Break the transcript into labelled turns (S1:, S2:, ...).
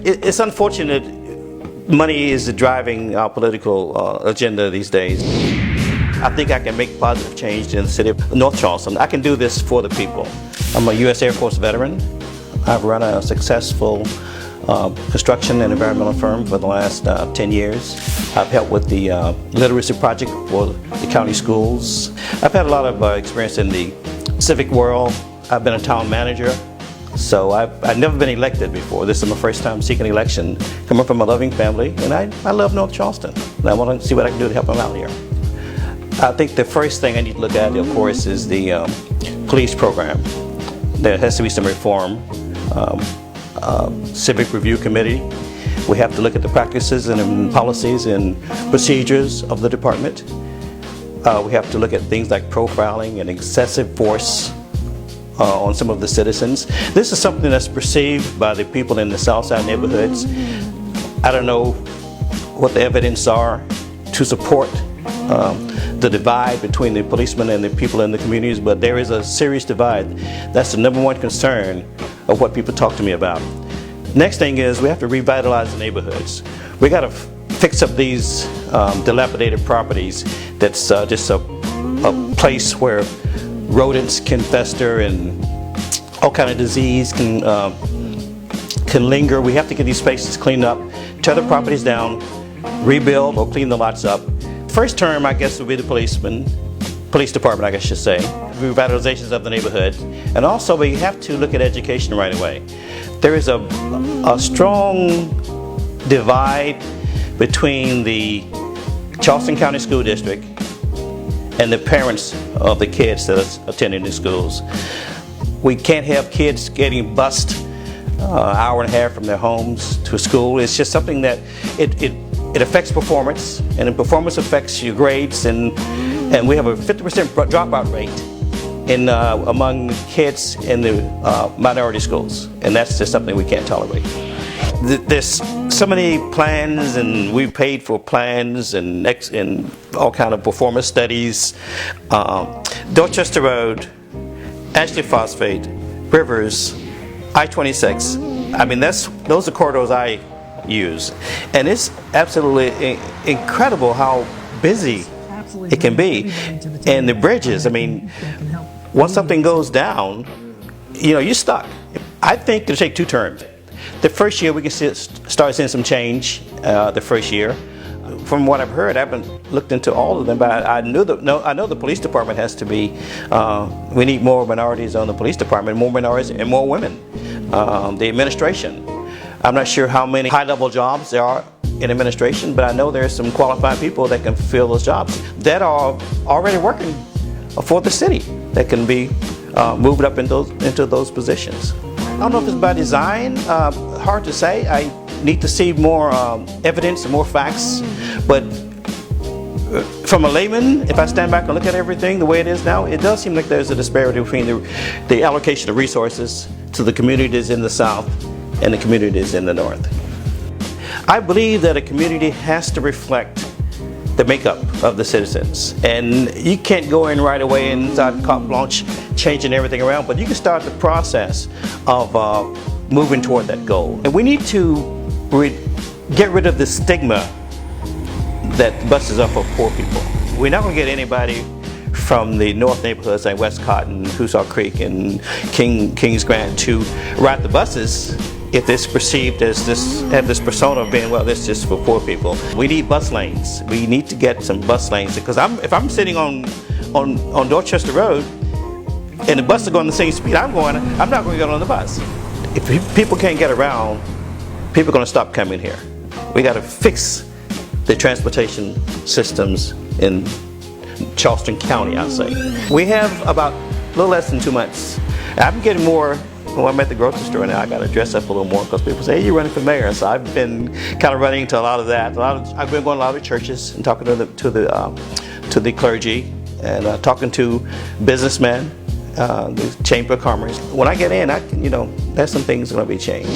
S1: It's unfortunate money is driving our political agenda these days. I think I can make positive change in the city of North Charleston. I can do this for the people. I'm a U.S. Air Force veteran. I've run a successful construction and environmental firm for the last 10 years. I've helped with the literacy project for the county schools. I've had a lot of experience in the civic world. I've been a town manager. So I've never been elected before. This is my first time seeking election, coming from a loving family, and I love North Charleston. And I want to see what I can do to help them out here. I think the first thing I need to look at, of course, is the police program. There has to be some reform. Civic Review Committee. We have to look at the practices and policies and procedures of the department. We have to look at things like profiling and excessive force on some of the citizens. This is something that's perceived by the people in the Southside neighborhoods. I don't know what the evidence are to support the divide between the policemen and the people in the communities, but there is a serious divide. That's the number one concern of what people talk to me about. Next thing is we have to revitalize the neighborhoods. We got to fix up these dilapidated properties that's just a place where rodents can fester and all kind of disease can linger. We have to get these spaces cleaned up, tear the properties down, rebuild or clean the lots up. First term, I guess, would be the police department, I guess I should say. Revitalizations of the neighborhood. And also we have to look at education right away. There is a strong divide between the Charleston County School District and the parents of the kids that are attending the schools. We can't have kids getting bused an hour and a half from their homes to school. It's just something that it affects performance, and the performance affects your grades, and we have a 50% dropout rate in among kids in the minority schools, and that's just something we can't tolerate. There's so many plans, and we've paid for plans and all kind of performance studies. Dorchester Road, Ashley Phosphate, Rivers, I-26. I mean, those are corridors I use, and it's absolutely incredible how busy it can be. And the bridges, I mean, once something goes down, you're stuck. I think it'll take 2 terms. The first year we can start seeing some change. The first year, from what I've heard, I haven't looked into all of them, but I know the police department has to be. We need more minorities on the police department, more minorities and more women. The administration. I'm not sure how many high-level jobs there are in administration, but I know there's some qualified people that can fill those jobs that are already working for the city that can be moved up into those positions. I don't know if it's by design, hard to say. I need to see more evidence and more facts, but from a layman, if I stand back and look at everything the way it is now, it does seem like there's a disparity between the allocation of resources to the communities in the South and the communities in the North. I believe that a community has to reflect the makeup of the citizens, and you can't go in right away and start carte blanche changing everything around, but you can start the process of moving toward that goal. And we need to get rid of the stigma that busts up for poor people. We're not going to get anybody from the north neighborhoods like West Cotton, Coosaw Creek, and Kings Grant to ride the buses if it's perceived as have this persona of being, well, this is just for poor people. We need bus lanes. We need to get some bus lanes, because if I'm sitting on Dorchester Road and the bus is going the same speed I'm not going to get on the bus. If people can't get around, people are going to stop coming here. We got to fix the transportation systems in Charleston County, I'd say. We have about a little less than 2 months. I'm getting more. When I'm at the grocery store now, I got to dress up a little more because people say, hey, you're running for mayor. So I've been kind of running into a lot of that. I've been going to a lot of churches and talking to the clergy and talking to businessmen, the Chamber of Commerce. When I get in, there's some things going to be changed.